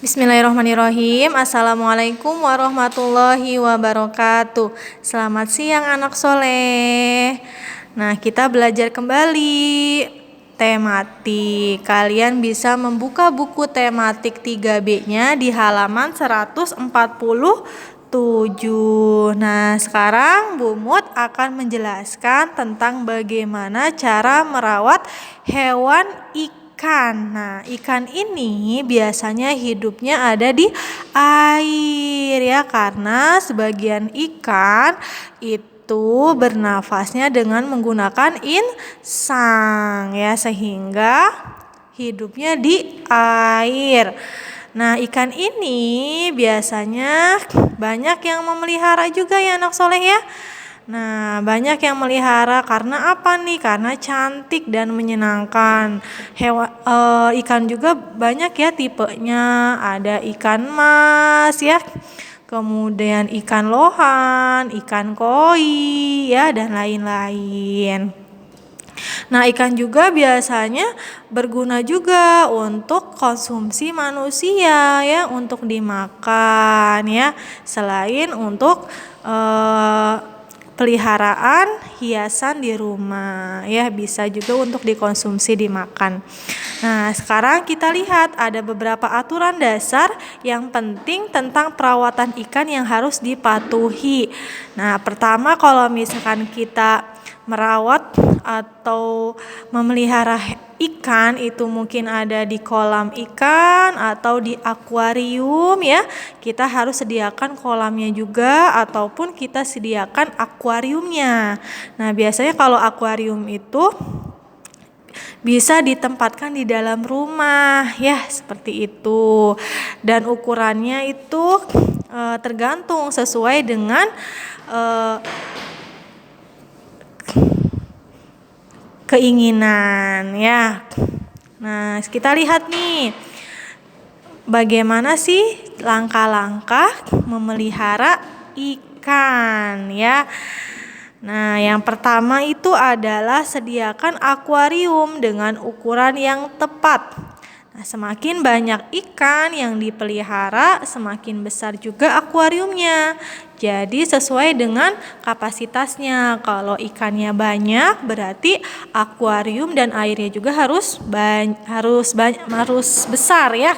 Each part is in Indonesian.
Bismillahirrahmanirrahim. Assalamualaikum warahmatullahi wabarakatuh. Selamat siang anak soleh. Nah, kita belajar kembali tematik. Kalian bisa membuka buku tematik 3B-nya di halaman 147. Nah, sekarang Bu Mut akan menjelaskan tentang bagaimana cara merawat hewan ikan. Nah, ikan ini biasanya hidupnya ada di air ya, karena sebagian ikan itu bernafasnya dengan menggunakan insang ya, sehingga hidupnya di air. Nah, ikan ini biasanya banyak yang memelihara juga ya anak soleh ya. Nah, banyak yang melihara karena apa nih? Karena cantik dan menyenangkan. Ikan juga banyak ya tipenya. Ada ikan mas ya, kemudian ikan lohan, ikan koi ya, dan lain-lain. Nah, ikan juga biasanya berguna juga untuk konsumsi manusia ya, untuk dimakan ya, selain untuk peliharaan hiasan di rumah ya, bisa juga untuk dikonsumsi dimakan. Nah, sekarang kita lihat ada beberapa aturan dasar yang penting tentang perawatan ikan yang harus dipatuhi. Nah, pertama, kalau misalkan kita merawat atau memelihara ikan, itu mungkin ada di kolam ikan atau di akuarium ya. Kita harus sediakan kolamnya juga ataupun kita sediakan akuariumnya. Nah, biasanya kalau akuarium itu bisa ditempatkan di dalam rumah ya, seperti itu. Dan ukurannya itu tergantung sesuai dengan keinginan ya. Nah, kita lihat nih bagaimana sih langkah-langkah memelihara ikan ya. Nah, yang pertama itu adalah sediakan akuarium dengan ukuran yang tepat. Nah, semakin banyak ikan yang dipelihara, semakin besar juga akuariumnya. Jadi sesuai dengan kapasitasnya. Kalau ikannya banyak, berarti akuarium dan airnya juga harus besar ya.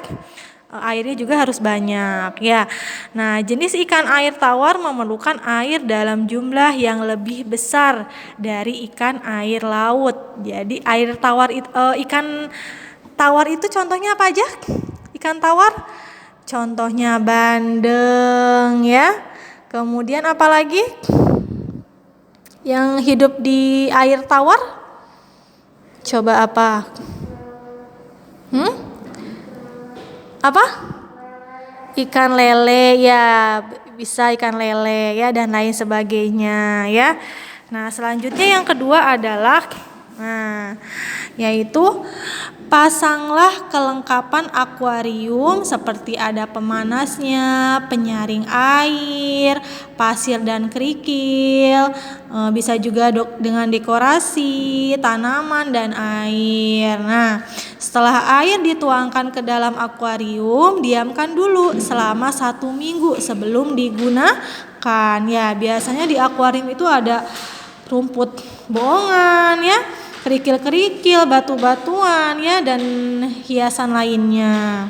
Airnya juga harus banyak ya. Nah, jenis ikan air tawar memerlukan air dalam jumlah yang lebih besar dari ikan air laut. Jadi ikan tawar itu contohnya apa aja? Ikan tawar contohnya bandeng ya. Kemudian apa lagi yang hidup di air tawar? Coba apa? Apa? Ikan lele ya, bisa ikan lele ya, dan lain sebagainya ya. Nah, selanjutnya yang kedua adalah yaitu pasanglah kelengkapan akuarium seperti ada pemanasnya, penyaring air, pasir dan kerikil, bisa juga dengan dekorasi, tanaman dan air. Nah, setelah air dituangkan ke dalam akuarium, diamkan dulu selama 1 minggu sebelum digunakan. Ya, biasanya di akuarium itu ada rumput bohongan ya, kerikil-kerikil, batu-batuan ya, dan hiasan lainnya.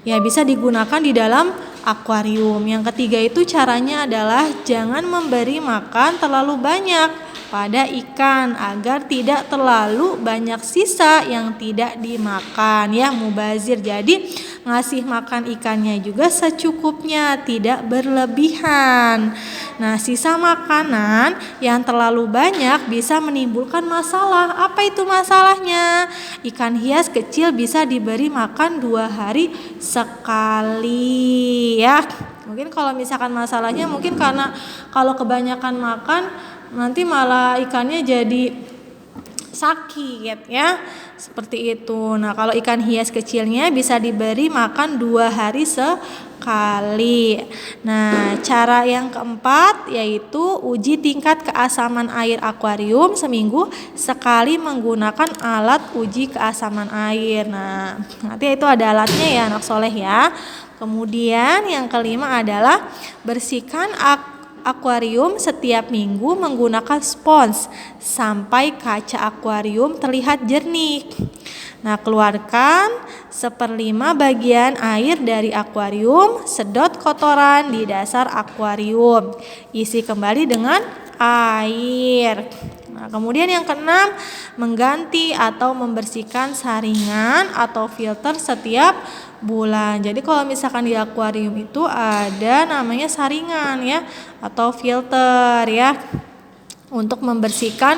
Ya, bisa digunakan di dalam akuarium. Yang ketiga itu caranya adalah jangan memberi makan terlalu banyak pada ikan agar tidak terlalu banyak sisa yang tidak dimakan ya, mubazir. Jadi ngasih makan ikannya juga secukupnya, tidak berlebihan. Nah, sisa makanan yang terlalu banyak bisa menimbulkan masalah. Apa itu masalahnya? Ikan hias kecil bisa diberi makan 2 hari sekali ya. Mungkin kalau misalkan masalahnya mungkin karena kalau kebanyakan makan nanti malah ikannya jadi sakit ya, seperti itu. Nah, kalau ikan hias kecilnya bisa diberi makan 2 hari sekali kali. Nah, cara yang keempat yaitu uji tingkat keasaman air akuarium seminggu sekali menggunakan alat uji keasaman air. Nah, nanti itu ada alatnya ya anak soleh ya. Kemudian yang kelima adalah bersihkan akuarium setiap minggu menggunakan spons sampai kaca akuarium terlihat jernih. Nah, keluarkan 1/5 bagian air dari akuarium, sedot kotoran di dasar akuarium, isi kembali dengan air. Nah, kemudian yang keenam, mengganti atau membersihkan saringan atau filter setiap bulan. Jadi kalau misalkan di akuarium itu ada namanya saringan ya atau filter ya untuk membersihkan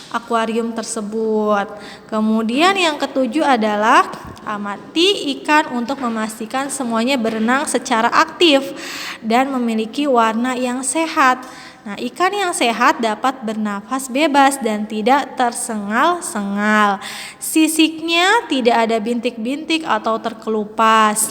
akuarium tersebut. Kemudian yang ketujuh adalah amati ikan untuk memastikan semuanya berenang secara aktif dan memiliki warna yang sehat. Nah, ikan yang sehat dapat bernafas bebas dan tidak tersengal-sengal. Sisiknya tidak ada bintik-bintik atau terkelupas.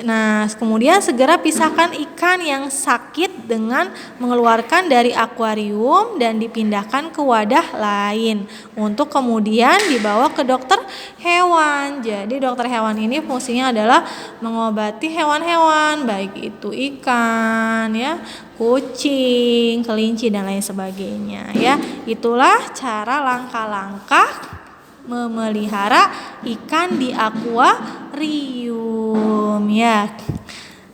Nah, kemudian segera pisahkan ikan yang sakit dengan mengeluarkan dari akuarium dan dipindahkan ke wadah lain untuk kemudian dibawa ke dokter hewan. Jadi dokter hewan ini fungsinya adalah mengobati hewan-hewan, baik itu ikan ya, kucing, kelinci dan lain sebagainya ya. Itulah cara langkah-langkah memelihara ikan di akuarium ya.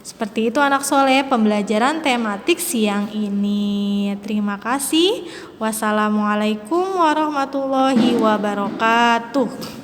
Seperti itu anak soleh pembelajaran tematik siang ini. Terima kasih. Wassalamualaikum warahmatullahi wabarakatuh.